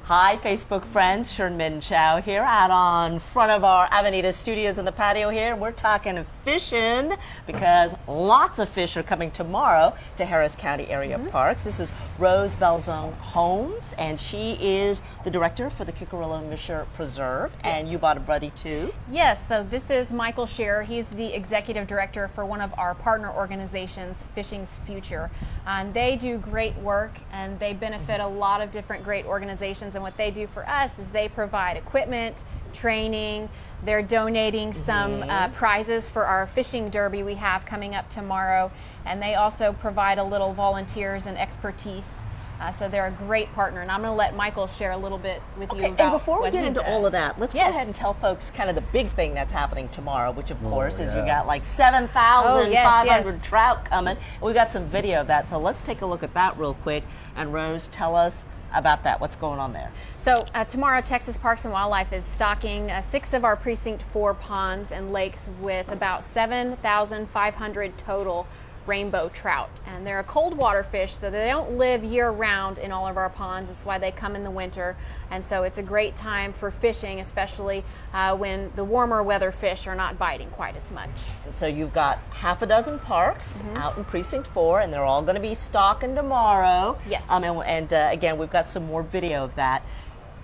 Hi, Facebook friends. Sherman Chow here out on front of our Avenida studios in the patio here. We're talking fishing because lots of fish are coming tomorrow to Harris County area parks. This is Rose Belzone Holmes, and she is the director for the Kickerillo-Mischer Preserve. Yes. And you brought a buddy too. Yes, so this is Michael Scherer. He's the executive director for one of our partner organizations, Fishing's Future. And they do great work and they benefit a lot of different great organizations. And what they do for us is they provide equipment, training. They're donating some prizes for our fishing derby we have coming up tomorrow. And they also provide a little volunteers and expertise. So they're a great partner, and I'm going to let Michael share a little bit with you about and before we what get he into does. all of that, let's go ahead and tell folks kind of the big thing that's happening tomorrow, which of course is you got like 7,500 trout coming. And we got some video of that, so let's take a look at that real quick. And Rose, tell us about that. What's going on there? So tomorrow, Texas Parks and Wildlife is stocking 6 of our Precinct 4 ponds and lakes with about 7,500 total rainbow trout. And they're a cold water fish, so they don't live year round in all of our ponds. That's why they come in the winter. And so it's a great time for fishing, especially when the warmer weather fish are not biting quite as much. And so you've got half a dozen parks out in Precinct 4, and they're all going to be stocking tomorrow. Yes. And again, we've got some more video of that.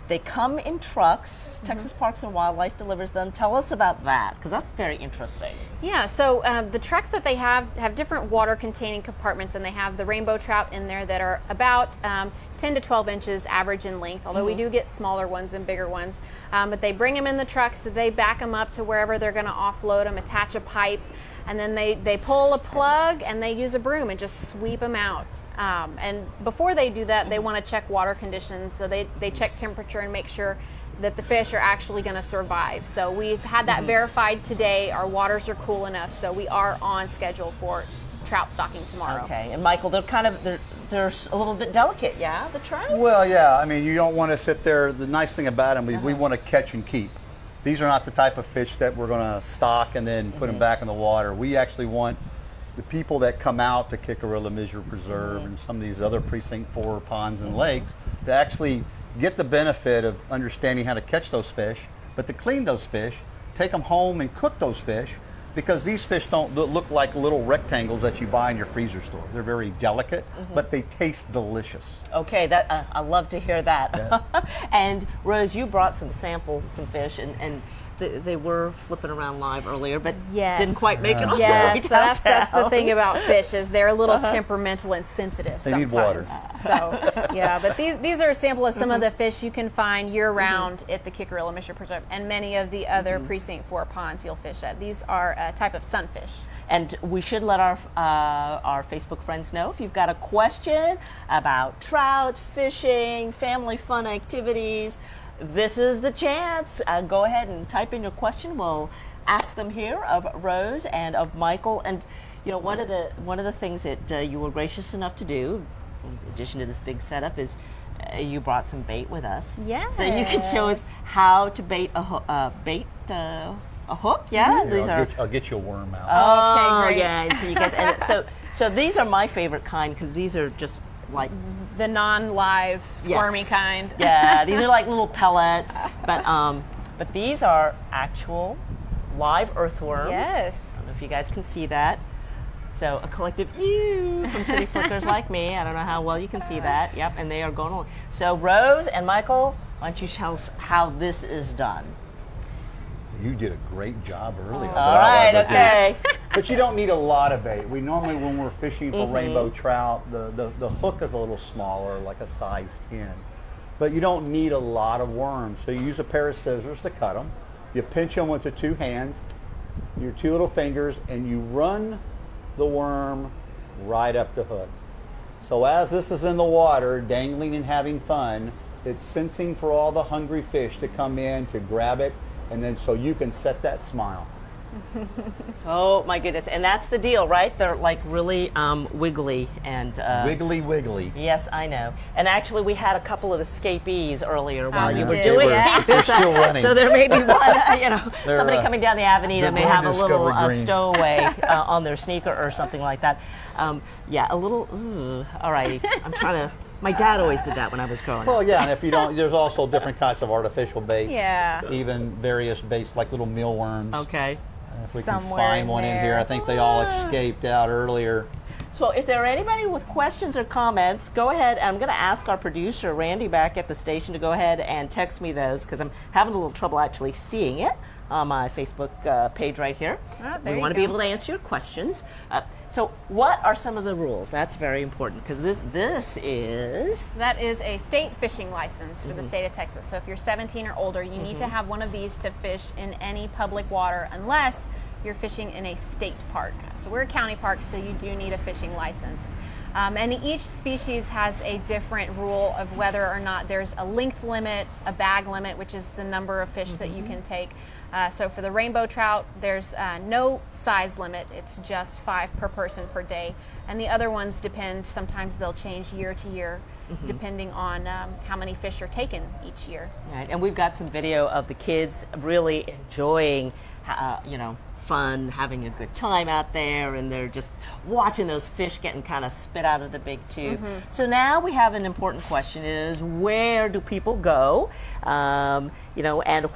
They come in trucks. Texas Parks and Wildlife delivers them. Tell us about that, because that's very interesting. Yeah, so the trucks that they have different water containing compartments, and they have the rainbow trout in there that are about 10 to 12 inches average in length, although we do get smaller ones and bigger ones. But they bring them in the trucks, so they back them up to wherever they're going to offload them, attach a pipe, and then they pull a plug and they use a broom and just sweep them out. And before they do that, they want to check water conditions, so they check temperature and make sure that the fish are actually going to survive. So we've had that verified today. Our waters are cool enough, so we are on schedule for trout stocking tomorrow. Okay, and Michael, they're a little bit delicate, yeah, the trout? Well, yeah, I mean, you don't want to sit there. The nice thing about them, we want to catch and keep. These are not the type of fish that we're going to stock and then put them back in the water. We actually want the people that come out to Kickerillo-Mischer Preserve and some of these other Precinct 4 ponds and lakes to actually get the benefit of understanding how to catch those fish, but to clean those fish, take them home and cook those fish, because these fish don't look like little rectangles that you buy in your freezer store. They're very delicate, but they taste delicious. Okay, that I love to hear that. Yeah. And Rose, you brought some samples, some fish, and they were flipping around live earlier, but didn't quite make it on. Yes, so that's the thing about fish, is they're a little temperamental and sensitive They sometimes. need water. So yeah, but these are a sample of some of the fish you can find year round at the Kickerillo-Mischer Preserve and many of the other Precinct 4 ponds you'll fish at. These are a type of sunfish. And we should let our Facebook friends know if you've got a question about trout, fishing, family fun activities. This is the chance. Go ahead and type in your question. We'll ask them here of Rose and of Michael. And you know, one of the things that you were gracious enough to do, in addition to this big setup, is you brought some bait with us. Yes. So you can show us how to bait a hook. Yeah. Here, I'll get you a worm out. Oh, Okay, great. yeah. And so you guys, and so these are my favorite kind, because these are just like The non-live, squirmy kind. Yeah, these are like little pellets, but these are actual live earthworms. Yes. I don't know if you guys can see that. So a collective ew from city slickers like me. I don't know how well you can see that. Yep, and they are going along. So Rose and Michael, why don't you tell us how this is done? You did a great job earlier. All right, okay. But you don't need a lot of bait. We normally, when we're fishing for rainbow trout, the hook is a little smaller, like a size 10. But you don't need a lot of worms. So you use a pair of scissors to cut them. You pinch them with the 2 hands, your 2 little fingers, and you run the worm right up the hook. So as this is in the water, dangling and having fun, it's sensing for all the hungry fish to come in to grab it, and then so you can set that smile. Oh my goodness, and that's the deal, right? They're like really wiggly and Wiggly. Yes, I know. And actually, we had a couple of escapees earlier while you were They doing were- it. They're still running. So there may be one, you know, They're, somebody coming down the Avenida they're may born have a little Discovery Green. stowaway on their sneaker or something like that. Yeah, a little. Ooh, all righty, I'm trying to My dad always did that when I was growing Well, up. yeah, and if you don't, there's also different kinds of artificial baits. Yeah. Even various baits like little mealworms. Okay. If we Somewhere can find in one in there. here, I think they all escaped out earlier. So if there are anybody with questions or comments, go ahead. I'm going to ask our producer, Randy, back at the station to go ahead and text me those because I'm having a little trouble actually seeing it on my Facebook page right here. There We you want to be go. able to answer your questions. So what are some of the rules? That's very important because this is... That is a state fishing license for the state of Texas. So if you're 17 or older, you need to have one of these to fish in any public water unless you're fishing in a state park. So we're a county park, so you do need a fishing license. And each species has a different rule of whether or not there's a length limit, a bag limit, which is the number of fish that you can take. So for the rainbow trout, there's no size limit. It's just 5 per person per day. And the other ones depend, sometimes they'll change year to year, depending on how many fish are taken each year. Right, and we've got some video of the kids really enjoying, fun, having a good time out there, and they're just watching those fish getting kind of spit out of the big tube. So now we have an important question: is where do people go, and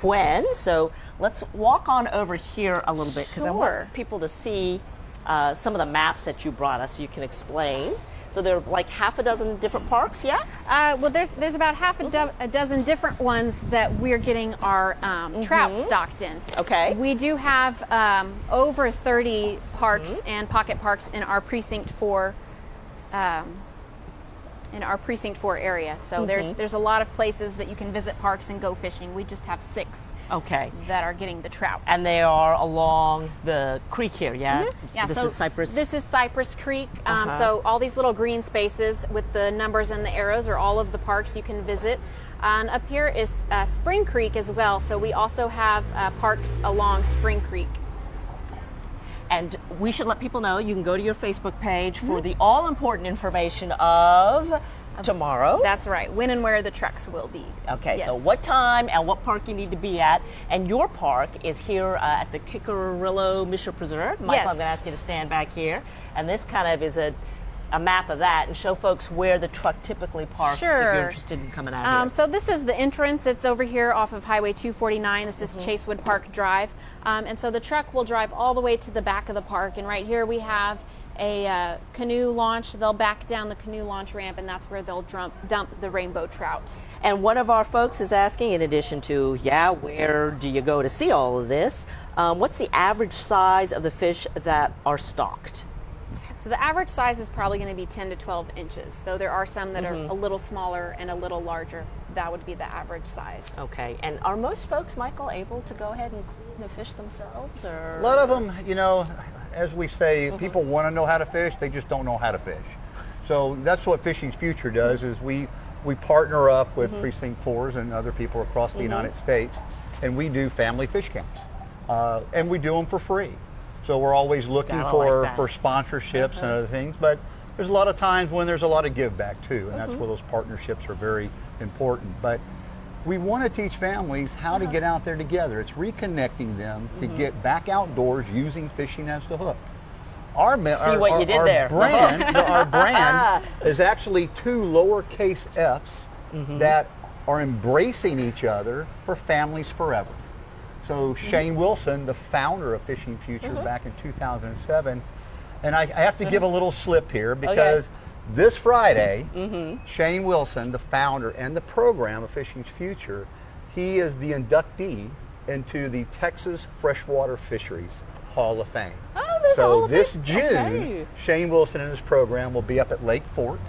when? So let's walk on over here a little bit because I Sure. want people to see some of the maps that you brought us, so you can explain. So there are like half a dozen different parks, yeah? Well, there's about half a dozen different ones that we're getting our trout stocked in. Okay. We do have over 30 parks and pocket parks in our precinct 4. In our precinct 4 area. So there's a lot of places that you can visit parks and go fishing. We just have 6 Okay. that are getting the trout. And they are along the creek here, yeah? Yeah, This so is Cypress. This is Cypress Creek. So all these little green spaces with the numbers and the arrows are all of the parks you can visit. And up here is Spring Creek as well. So we also have parks along Spring Creek. And we should let people know you can go to your Facebook page for the all-important information of tomorrow. That's right. When and where the trucks will be. Okay, Yes. so what time and what park you need to be at. And your park is here at the Kickerillo-Mischer Preserve. Michael, Yes. I'm going to ask you to stand back here. And this kind of is a map of that and show folks where the truck typically parks if Sure. you're interested in coming out here. So this is the entrance. It's over here off of Highway 249. This is Chasewood Park Drive. And so the truck will drive all the way to the back of the park. And right here we have a canoe launch. They'll back down the canoe launch ramp, and that's where they'll dump the rainbow trout. And one of our folks is asking, in addition to, where do you go to see all of this? What's the average size of the fish that are stocked? So the average size is probably going to be 10 to 12 inches, though there are some that are a little smaller and a little larger. That would be the average size. Okay, and are most folks, Michael, able to go ahead and clean the fish themselves? Or A lot of them, as we say, people want to know how to fish, they just don't know how to fish. So that's what Fishing's Future does, is we partner up with Precinct 4s and other people across the United States, and we do family fish camps. And we do them for free. So we're always looking Gotta for like that. sponsorships and other things, but there's a lot of times when there's a lot of give back too, and that's where those partnerships are very important. But we want to teach families how to get out there together. It's reconnecting them to get back outdoors using fishing as the hook. Our what you did there. Our brand is actually 2 lowercase f's that are embracing each other for families forever. So Shane Wilson, the founder of Fishing Future back in 2007, and I have to give a little slip here because this Friday, Shane Wilson, the founder and the program of Fishing Future, he is the inductee into the Texas Freshwater Fisheries Hall of Fame. Oh, there's a Hall So of this Fame. June, Okay. Shane Wilson and his program will be up at Lake Fork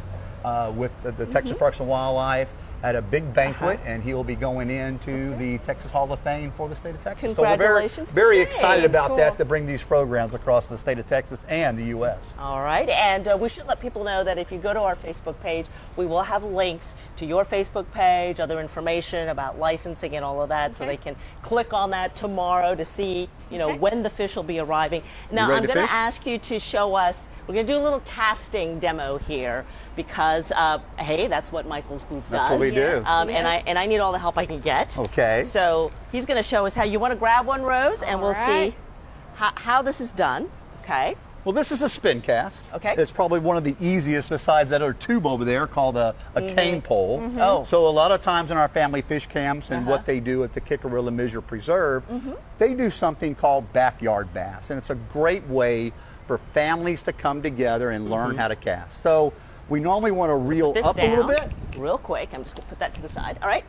with the Texas Parks and Wildlife at a big banquet, and he will be going into the Texas Hall of Fame for the state of Texas. Congratulations So we're very to excited Shane. about that, Cool. to bring these programs across the state of Texas and the U.S. All right, and we should let people know that if you go to our Facebook page, we will have links to your Facebook page, other information about licensing and all of that, so they can click on that tomorrow to see, when the fish will be arriving. Now, ready I'm to going to fish? ask you to show us. We're going to do a little casting demo here because, hey, that's what Michael's group does. That's what we do. And I need all the help I can get. Okay. So he's going to show us how. You want to grab one, Rose, and All we'll right. see how this is done. Okay. Well, this is a spin cast. Okay. It's probably one of the easiest besides that other tube over there called a cane pole. Oh. So a lot of times in our family fish camps and what they do at the Kickerillo-Mischer Preserve, they do something called backyard bass. And it's a great way for families to come together and learn how to cast. So we normally want to reel This up down, a little bit. real quick. I'm just going to put that to the side. All right.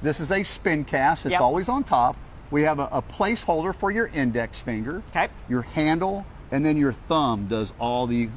This is a spin cast. It's Yep. always on top. We have a placeholder for your index finger, Okay. your handle, and then your thumb does all the.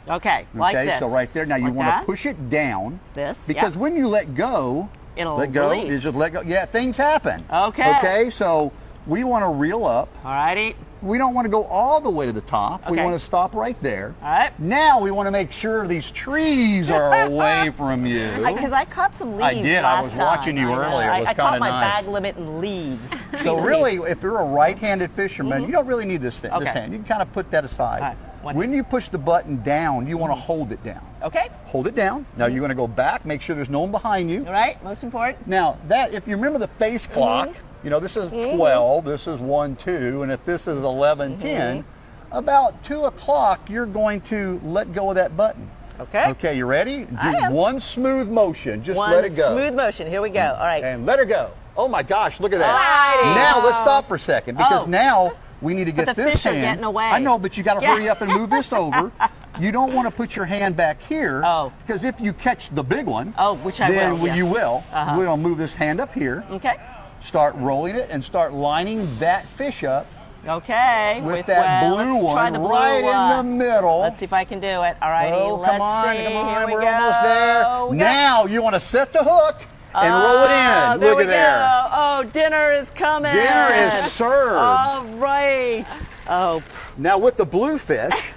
Okay, like Okay, this. so right there. Now you Like want that. to push it down. This, Because yep. when you let go, It'll let go. release. You just let go. Yeah, things happen. Okay. Okay, so we want to reel up. All righty. We don't want to go all the way to the top. We Okay. want to stop right there. All right. Now we want to make sure these trees are away from you. Because I caught some leaves I did. I last was watching time. you I know. earlier. It was I caught kinda my nice. bag limit in leaves. So really, if you're a right-handed fisherman, you don't really need this Okay. hand. You can kind of put that aside. All right. One When you push the button down, you want to hold it down. Okay. Hold it down. Now you're going to go back, make sure there's no one behind you. All right. Most important. Now that, if you remember the face clock, you know, this is 12, this is 1, 2, and if this is 11, 10, about 2 o'clock, you're going to let go of that button. Okay. Okay, you ready? Do I am. one smooth motion. Just One let it go. smooth motion. Here we go. All right. And let her go. Oh my gosh, look at that. Alrighty. Now let's stop for a second because Oh. now we need to get the this fish are hand. getting away. I know, but you got to Yeah. hurry up and move this over. You don't want to put your hand back here Oh. because if you catch the big one, Oh, which I then will, yes. you will. Uh-huh. We're going to move this hand up here, Okay. start rolling it, and start lining that fish up Okay. with that well, blue let's try one the blue right in the one. middle. Let's see if I can do it. All righty. Oh, Let's come on, see. come on, Here we we're go. almost there. We got- Now you want to set the hook and roll it in. There Look we at there. Go. Oh, dinner is coming. Dinner is served. All right. Oh, Now with the bluefish,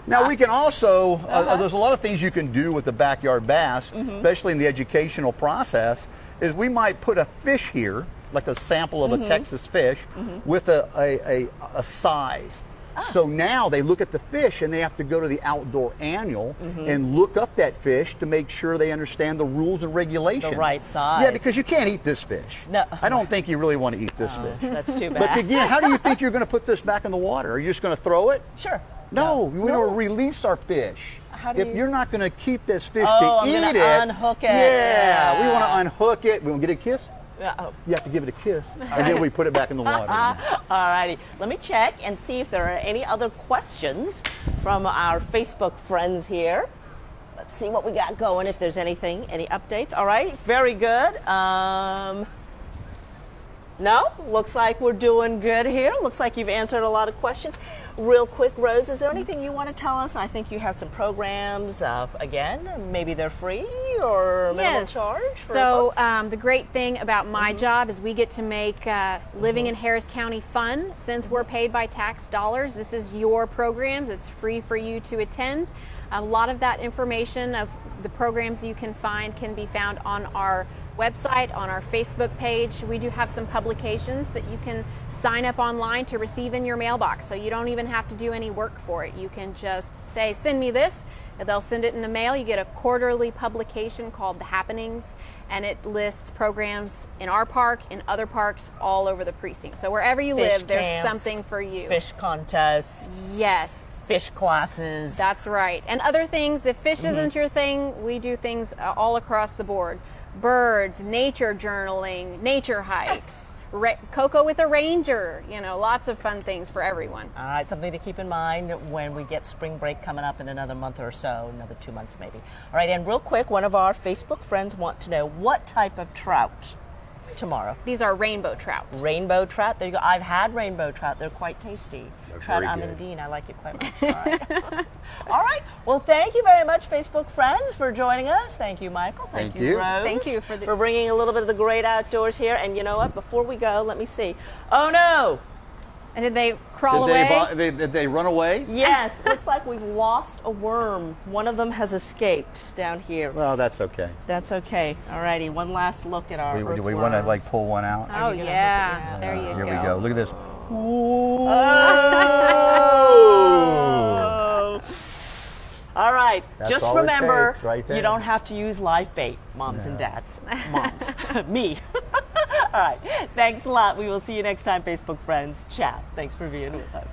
now we can also, there's a lot of things you can do with the backyard bass, especially in the educational process, is we might put a fish here, like a sample of a Texas fish, with a size. So now they look at the fish and they have to go to the outdoor annual and look up that fish to make sure they understand the rules and regulations. The right size. Yeah, because you can't eat this fish. No. I don't think you really want to eat this fish. that's too bad. But again, how do you think you're going to put this back in the water? Are you just going to throw it? Sure. No, we want to release our fish. How do If you- you're not going to keep this fish Oh, to I'm eat gonna it, unhook it. Yeah, we Yeah. want to unhook it. We want to get a kiss. Oh. You have to give it a kiss, and then we put it back in the water. All righty. Let me check and see if there are any other questions from our Facebook friends here. Let's see what we got going, if there's anything, any updates. All right, very good. No, looks like we're doing good here. Looks like you've answered a lot of questions. Real quick, Rose, is there anything you want to tell us? I think you have some programs, again, maybe they're free or minimal charge for So folks? the great thing about my job is we get to make living in Harris County fun. Since we're paid by tax dollars, this is your programs. It's free for you to attend. A lot of that information of the programs you can find can be found on our website, on our Facebook page. We do have some publications that you can sign up online to receive in your mailbox, so you don't even have to do any work for it. You can just say, send me this, and they'll send it in the mail. You get a quarterly publication called The Happenings, and it lists programs in our park, in other parks, all over the precinct. So wherever you Fish live, there's camps, something for you. Fish contests. Yes. Fish classes. That's right. And other things, if fish isn't your thing, we do things all across the board. Birds, nature journaling, nature hikes, cocoa with a ranger, lots of fun things for everyone. All right, something to keep in mind when we get spring break coming up in another month or so, another 2 months maybe. All right, and real quick, one of our Facebook friends want to know what type of trout tomorrow. These are rainbow trout. Rainbow trout. There you go. I've had rainbow trout. They're quite tasty. They're Trout very good. amandine. I like it quite much. All right. All right. Well, thank you very much, Facebook friends, for joining us. Thank you, Michael. Thank Thank you. Rose. Thank you for bringing a little bit of the great outdoors here. And you know what? Before we go, let me see. Oh no! And did they crawl away? Did they run away? Yes. Looks like we've lost a worm. One of them has escaped down here. Well, that's okay. That's okay. All righty. One last look at our Do we want to earthworms. pull one out? Oh, you gonna yeah. hook it? There you Here go. we go. Look at this. Oh. All right. That's Just all it remember, takes right there. you don't have to use live bait, moms and dads. Moms. Me. All right. Thanks a lot. We will see you next time, Facebook friends. Ciao. Thanks for being with us.